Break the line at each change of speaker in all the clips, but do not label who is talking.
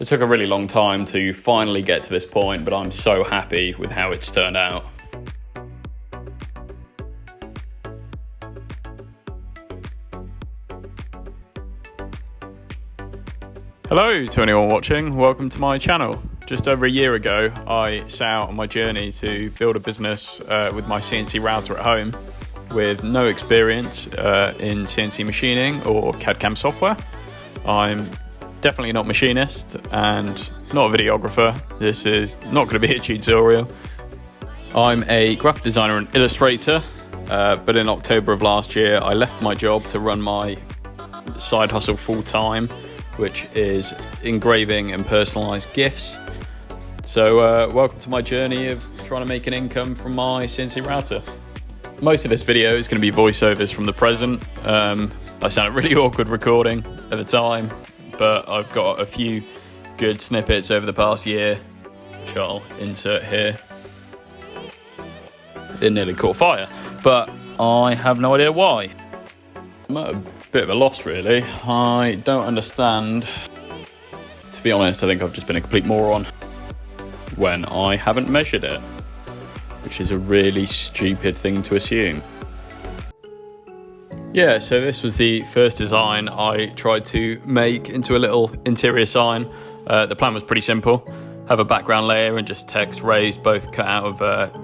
It took a really long time to finally get to this point, but I'm so happy with how it's turned out. Hello to anyone watching, welcome to my channel. Just over a year ago, I set out on my journey to build a business with my CNC router at home with no experience in CNC machining or CAD/CAM software. I'm definitely not a machinist and not a videographer. This is not going to be a tutorial. I'm a graphic designer and illustrator, but in October of last year, I left my job to run my side hustle full-time, which is engraving and personalised gifts. So welcome to my journey of trying to make an income from my CNC router. Most of this video is going to be voiceovers from the present. I sounded really awkward recording at the time, but I've got a few good snippets over the past year, which I'll insert here. It nearly caught fire, but I have no idea why. I'm at a bit of a loss, really. I don't understand. To be honest, I think I've just been a complete moron when I haven't measured it, which is a really stupid thing to assume. Yeah, so this was the first design I tried to make into a little interior sign. The plan was pretty simple. Have a background layer and just text raised, both cut out of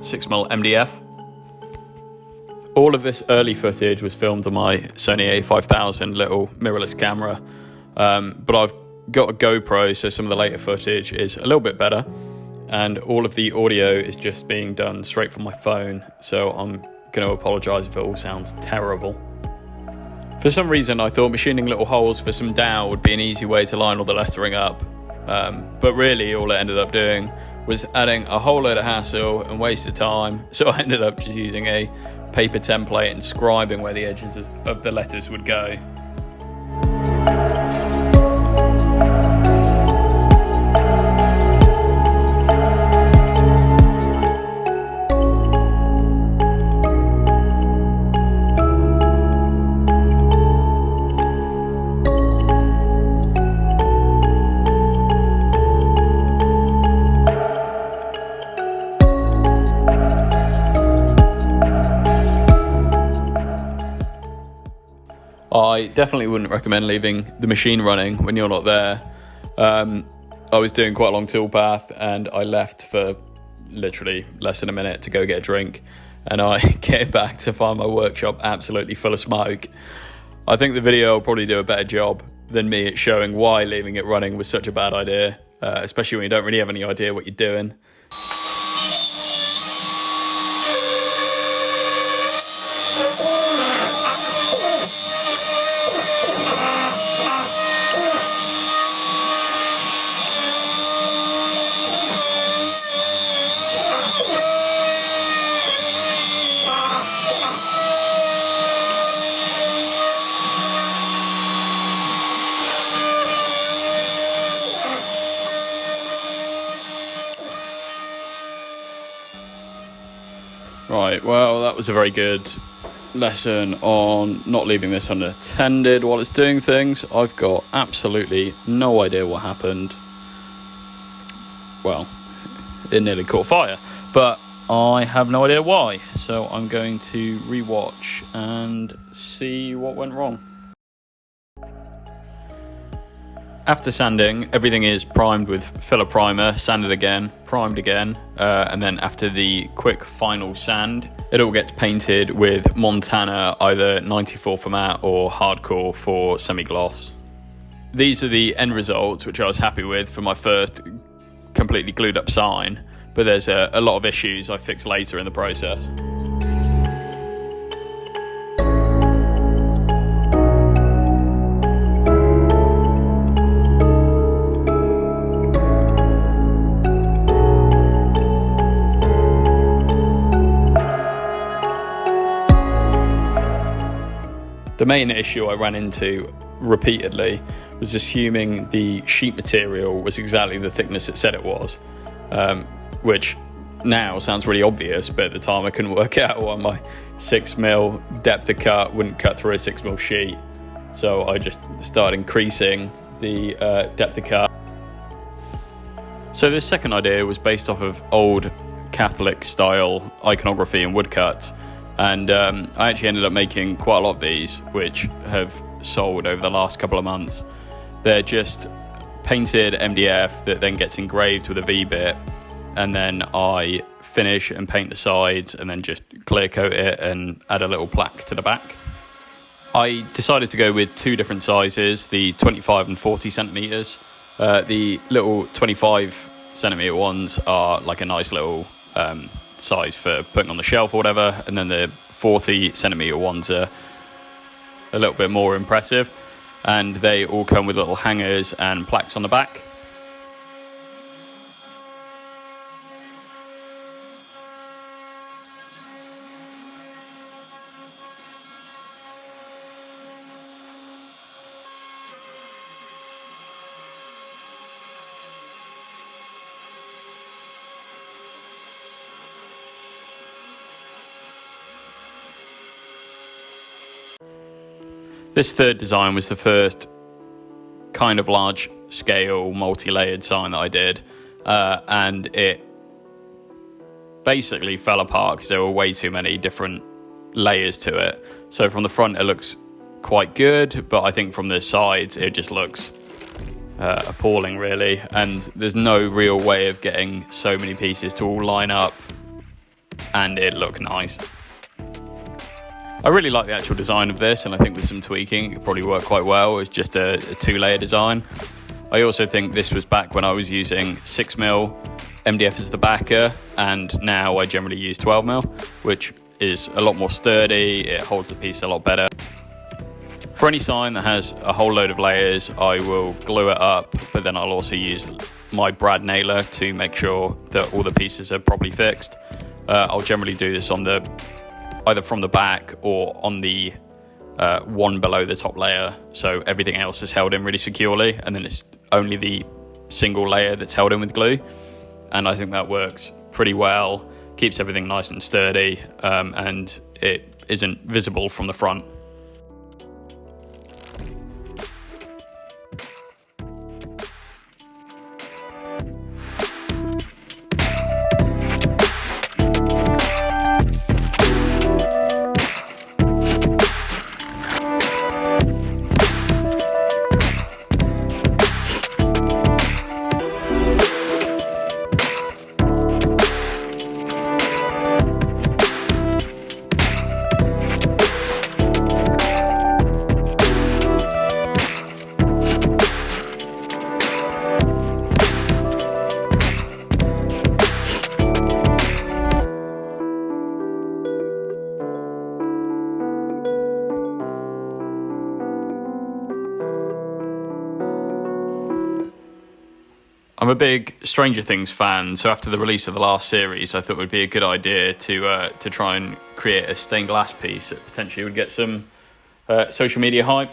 6mm MDF. All of this early footage was filmed on my Sony a5000 little mirrorless camera, but I've got a GoPro, so some of the later footage is a little bit better, and all of the audio is just being done straight from my phone, so I'm going to apologise if it all sounds terrible. For some reason, I thought machining little holes for some dowel would be an easy way to line all the lettering up, but really all it ended up doing was adding a whole load of hassle and waste of time, so I ended up just using a paper template and scribing where the edges of the letters would go. I definitely wouldn't recommend leaving the machine running when you're not there. I was doing quite a long tool path and I left for literally less than a minute to go get a drink, and I came back to find my workshop absolutely full of smoke. I think the video will probably do a better job than me at showing why leaving it running was such a bad idea, especially when you don't really have any idea what you're doing. Right, well, that was a very good lesson on not leaving this unattended while it's doing things. I've got absolutely no idea what happened. Well, it nearly caught fire, but I have no idea why. So I'm going to rewatch and see what went wrong. After sanding, everything is primed with filler primer, sanded again, primed again, and then after the quick final sand, it all gets painted with Montana, either 94 for matte or hardcore for semi-gloss. These are the end results, which I was happy with for my first completely glued up sign, but there's a lot of issues I fixed later in the process. The main issue I ran into repeatedly was assuming the sheet material was exactly the thickness it said it was, which now sounds really obvious, but at the time I couldn't work out why my 6mm depth of cut wouldn't cut through a 6mm sheet. So I just started increasing the depth of cut. So this second idea was based off of old Catholic style iconography and woodcut, and I actually ended up making quite a lot of these, which have sold over the last couple of months. They're just painted MDF that then gets engraved with a V-bit, and then I finish and paint the sides and then just clear coat it and add a little plaque to the back. I decided to go with two different sizes, the 25 and 40 centimeters. The little 25 centimeter ones are like a nice little size for putting on the shelf or whatever, and then the 40 centimeter ones are a little bit more impressive, and they all come with little hangers and plaques on the back. This third design was the first kind of large scale multi-layered sign that I did, and it basically fell apart because there were way too many different layers to it. So from the front it looks quite good, but I think from the sides it just looks appalling really, and there's no real way of getting so many pieces to all line up and it look nice. I really like the actual design of this, and I think with some tweaking it could probably work quite well as just a two-layer design. I also think this was back when I was using 6mm MDF as the backer, and now I generally use 12mm, which is a lot more sturdy, it holds the piece a lot better. For any sign that has a whole load of layers, I will glue it up, but then I'll also use my brad nailer to make sure that all the pieces are properly fixed. I'll generally do this on either from the back or on the one below the top layer, so everything else is held in really securely, and then it's only the single layer that's held in with glue, and I think that works pretty well, keeps everything nice and sturdy, and it isn't visible from the front. I'm a big Stranger Things fan, so after the release of the last series, I thought it would be a good idea to try and create a stained glass piece that potentially would get some social media hype.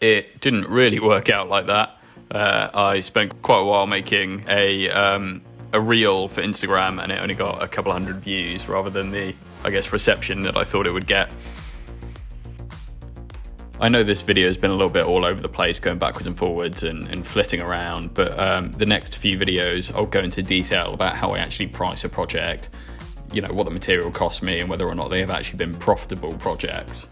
It didn't really work out like that. I spent quite a while making a reel for Instagram, and it only got a couple hundred views rather than the, I guess, reception that I thought it would get. I know this video has been a little bit all over the place, going backwards and forwards and flitting around, but the next few videos I'll go into detail about how I actually price a project, you know, what the material costs me and whether or not they have actually been profitable projects.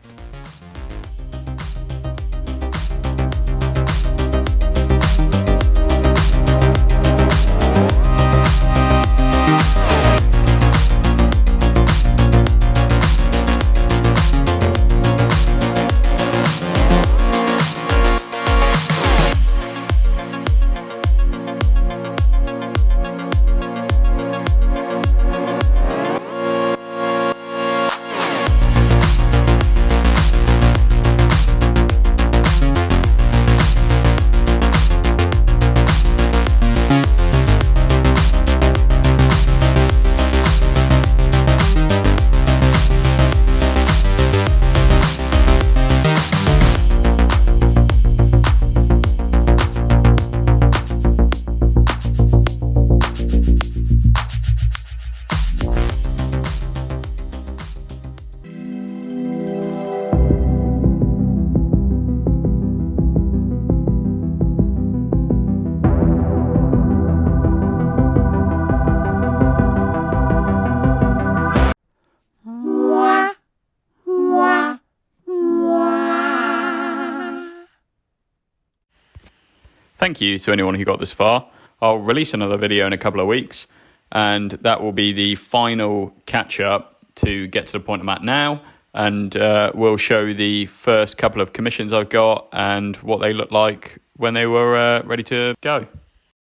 thank you to anyone who got this far. I'll release another video in a couple of weeks, and that will be the final catch-up to get to the point I'm at now, and we'll show the first couple of commissions I've got and what they look like when they were ready to go.